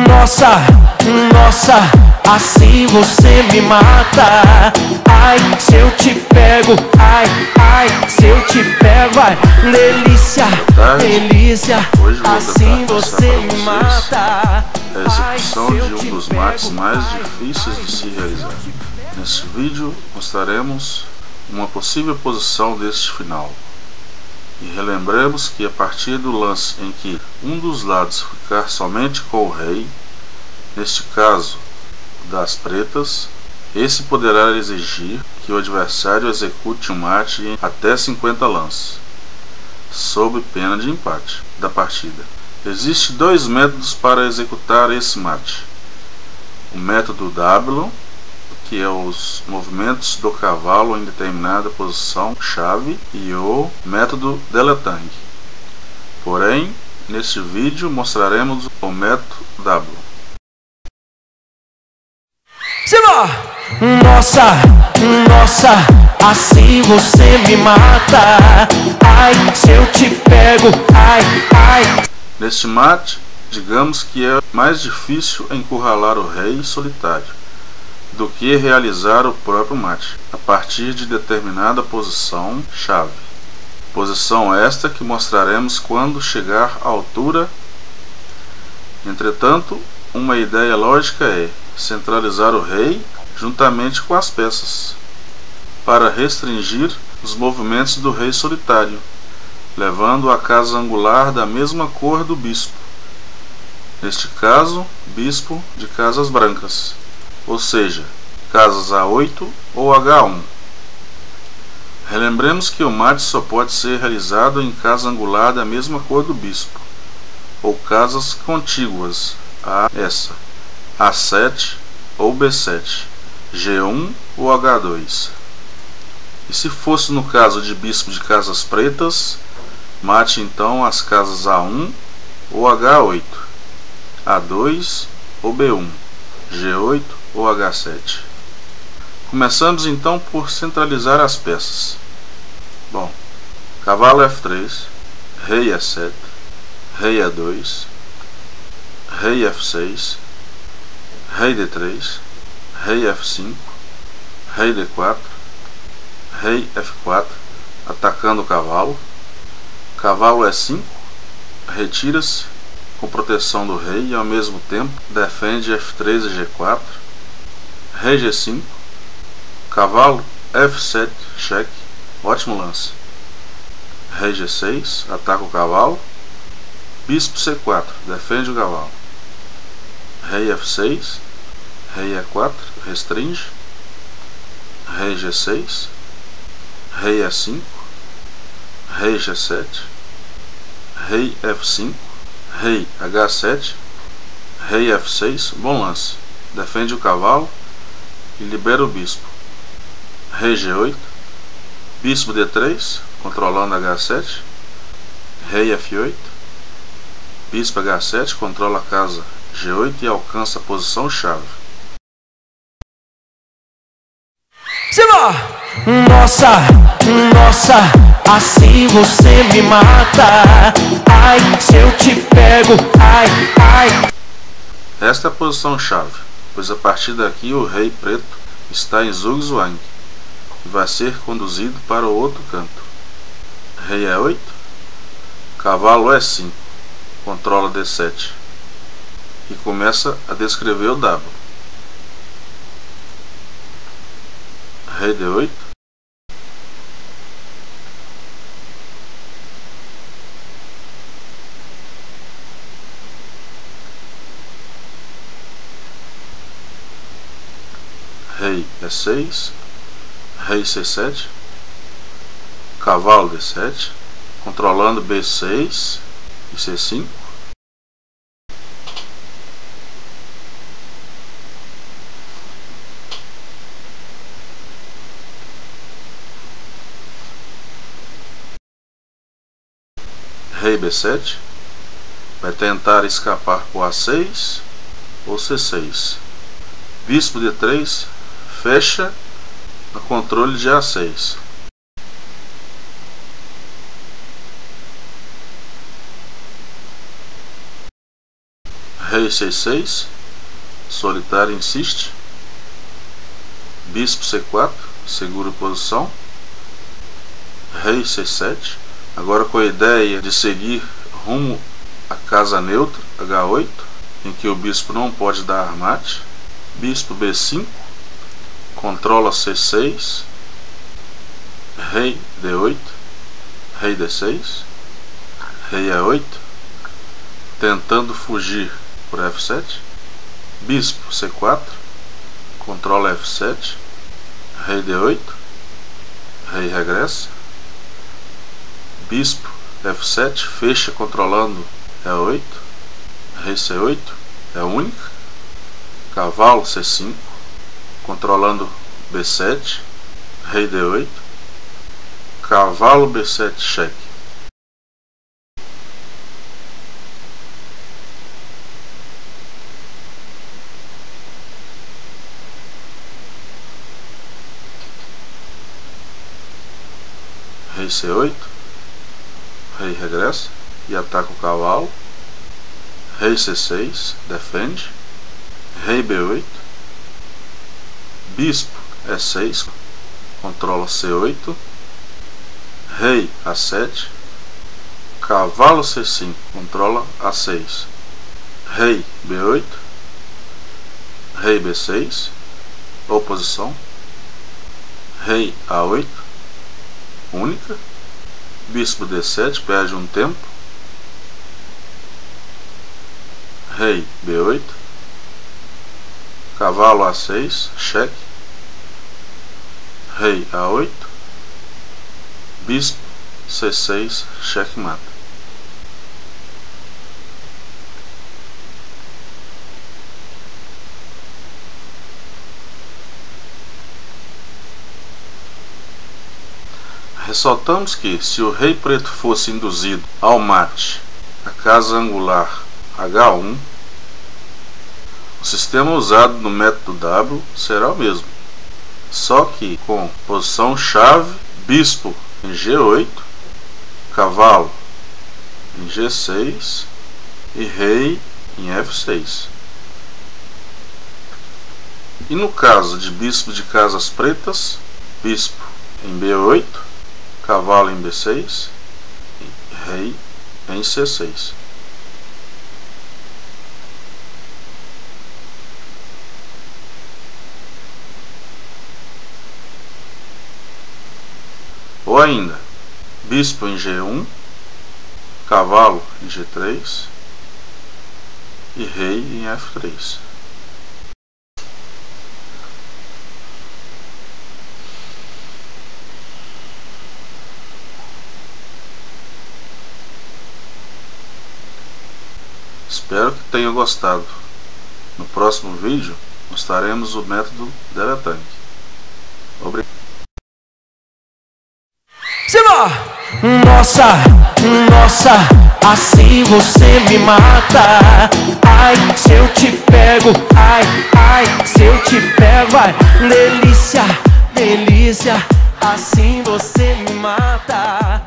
Nossa, nossa, assim você me mata. Ai, se eu te pego, ai, ai, se eu te pego, ai, delícia, delícia, assim você me mata. A execução de um dos mates mais difíceis de se realizar. Neste vídeo mostraremos uma possível posição deste final. E relembremos que a partir do lance em que um dos lados ficar somente com o rei, neste caso das pretas, esse poderá exigir que o adversário execute um mate em até 50 lances, sob pena de empate da partida. Existem dois métodos para executar esse mate: o método W, que é os movimentos do cavalo em determinada posição-chave, e o método Deletang. Porém, neste vídeo mostraremos o método W. Nossa, nossa, assim você me mata. Ai, se eu te pego, ai, ai. Neste mate, digamos que é mais difícil encurralar o rei solitário do que realizar o próprio mate, a partir de determinada posição-chave. Posição esta que mostraremos quando chegar à altura. Entretanto, uma ideia lógica é centralizar o rei juntamente com as peças, para restringir os movimentos do rei solitário, levando a casa angular da mesma cor do bispo, neste caso, bispo de casas brancas, ou seja, casas A8 ou H1. Relembremos que o mate só pode ser realizado em casa angular da mesma cor do bispo, ou casas contíguas a essa, A7 ou B7, G1 ou H2. E se fosse no caso de bispo de casas pretas, mate então as casas A1 ou H8, A2 ou B1, G8 ou H7. Começamos então por centralizar as peças. Bom, cavalo F3, rei E7, rei E2, rei F6, rei D3, rei F5, rei D4, rei F4, atacando o cavalo. Cavalo E5, retira-se com proteção do rei e ao mesmo tempo defende F3 e G4. Rei G5, cavalo F7, cheque, ótimo lance. Rei G6, ataca o cavalo. Bispo C4, defende o cavalo. Rei F6, rei E4, restringe. Rei G6, rei E5, rei G7, rei F5, rei H7, rei F6, bom lance, defende o cavalo e libera o bispo. Rei G8, bispo D3, controlando H7, rei F8, bispo H7, controla a casa G8 e alcança a posição-chave. Nossa, nossa, assim você me mata. Ai, se eu te pego, ai, ai. Esta é a posição-chave, pois a partir daqui o rei preto está em zugzwang e vai ser conduzido para o outro canto. Rei E8, cavalo E5, controla D7 e começa a descrever o W. Rei D8, rei E6, rei C7, cavalo D7, controlando B6 e C5, rei B7, vai tentar escapar por A6 ou C6. Bispo D3, fecha no controle de A6. Rei C6, solitário insiste. Bispo C4, segura posição. Rei C7, agora com a ideia de seguir rumo à casa neutra, H8, em que o bispo não pode dar armate. Bispo B5, controla C6, Rei D8, Rei D6, Rei E8, tentando fugir por F7. Bispo C4, controla F7, Rei D8, Rei regressa. Bispo F7, fecha controlando E8, Rei C8, é única. Cavalo C5, controlando B7, Rei D8, cavalo B7, cheque. Rei C8, Rei regressa e ataca o cavalo. Rei C6, defende. Rei B8, bispo E6, controla C8, Rei A7, cavalo C5, controla A6, Rei B8, Rei B6, oposição, Rei A8, única. Bispo D7, perde um tempo. Rei B8, cavalo A6, cheque. Rei A8, bispo C6, cheque mata. Ressaltamos que, se o rei preto fosse induzido ao mate a casa angular H1, o sistema usado no método W será o mesmo, só que com posição chave, bispo em G8, cavalo em G6 e rei em F6. E no caso de bispo de casas pretas, bispo em B8, cavalo em B6 e rei em C6. Ou ainda, bispo em G1, cavalo em G3 e rei em F3. Espero que tenham gostado. No próximo vídeo mostraremos o método Deletanque. Obrigado. Nossa, nossa, assim você me mata. Ai, se eu te pego, ai, ai, se eu te pego, ai, delícia, delícia, assim você me mata.